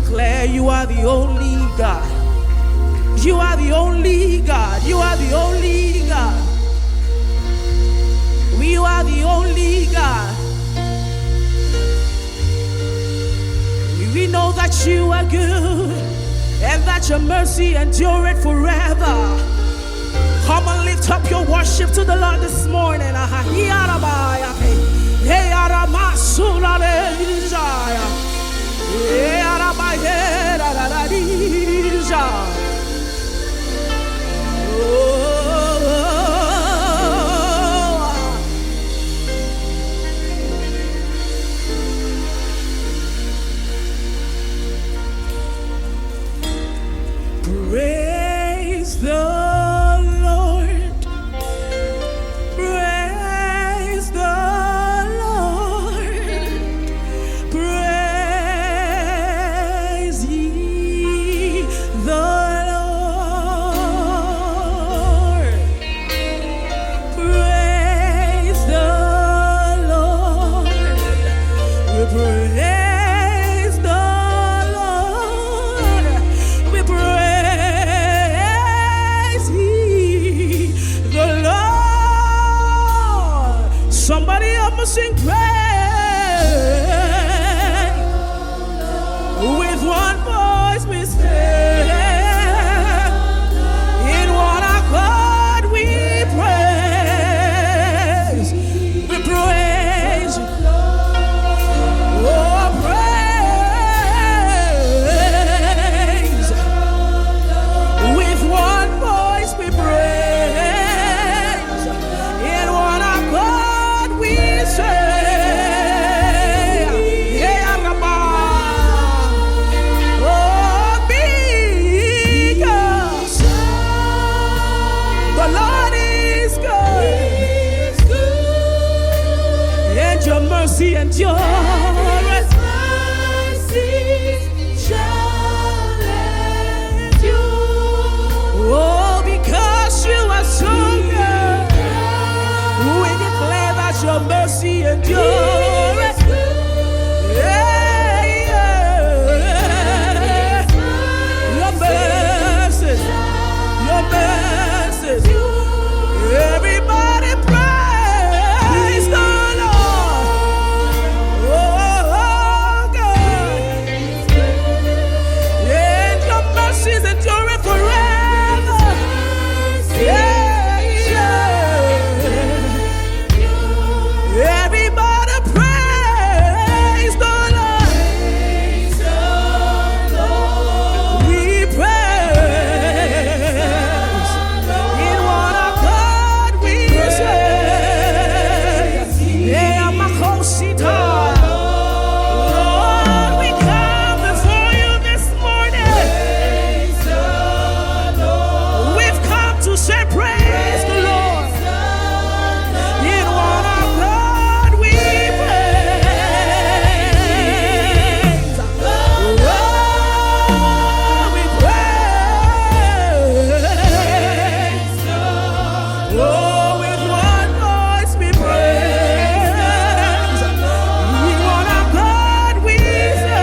declare you are the only God. You are the only God. You are the only God. You are the only God. We know that you are good and that your mercy endureth forever. Come and lift up your worship to the Lord this morning. Praise the Lord. Praise the Lord. Praise ye the Lord. Praise the Lord. We praise the Lord. We praise ye the Lord. Somebody help me sing praise. With one voice we stand. In one accord we praise. We praise. Oh, praise. With one voice we praise. In one accord we say, yeah, Rabba. Oh, because the Lord is good, and your mercy endureth. Oh, because you are so good, we declare that your mercy endureth. Yeah, yeah. Your mercies, your mercies. Everybody praise the Lord. Oh, God. And your mercies endure forever. Yeah, yeah. Everybody praise the Lord. We praise. In one accord we say, yeah, Makosita. Lord, we come before you this morning. We've come to say praise the Lord. In one accord we praise. Oh, we praise. Oh, with one voice we praise. In one accord we say,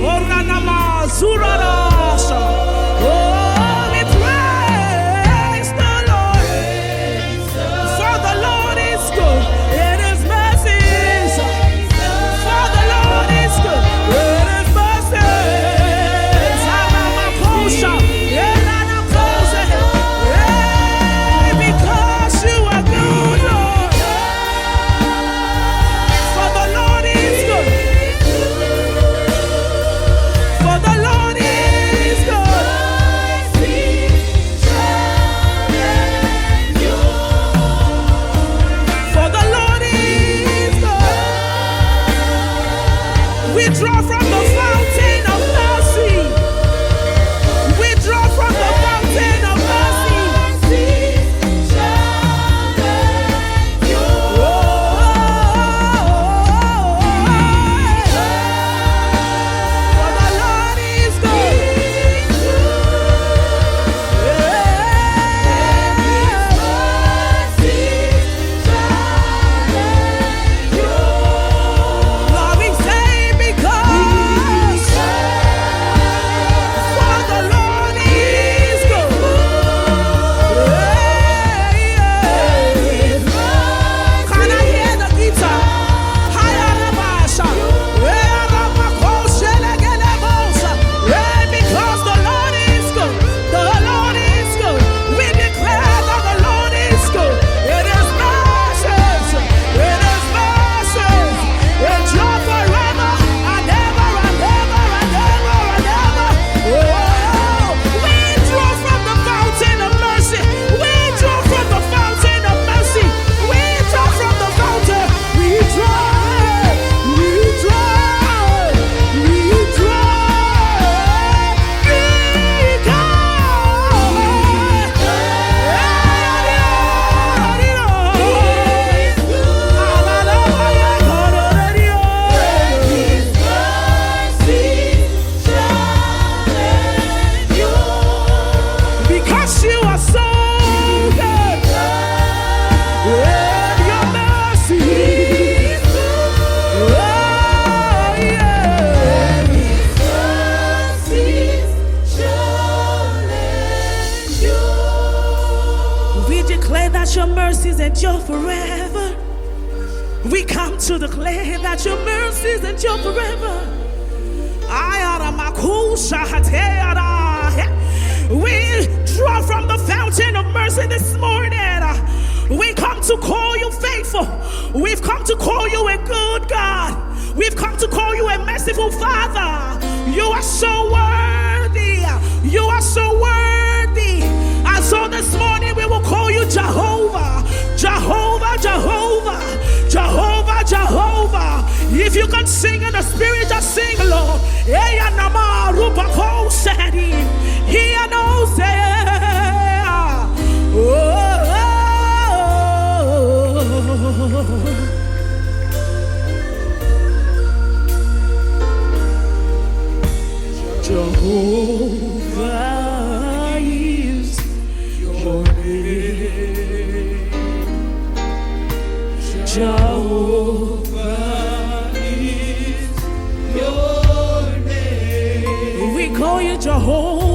oh, Ranama Suradasa. Oh, we praise the Lord. For the Lord is good, and his mercies. For the Lord is good, and his mercies. Hanamakosha, Elanakosa. Hey, because you are good, Lord. For the Lord is good. For the Lord is good. For the Lord is good. We draw from the fountain of mercy. We draw from the fountain of mercy. For the Lord is good. Lord, we say because that your mercies endure forever. We come to declare that your mercies endure forever. We draw from the fountain of mercy this morning. We come to call you faithful. We've come to call you a good God. We've come to call you a merciful Father. You are so worthy. You are so worthy. And so this morning we will call you Jehovah. Jehovah, Jehovah, Jehovah, Jehovah. If you can sing in the spirit, just sing, Lord. He knows Jehovah is your name. Jehovah is your name. We call you Jehovah.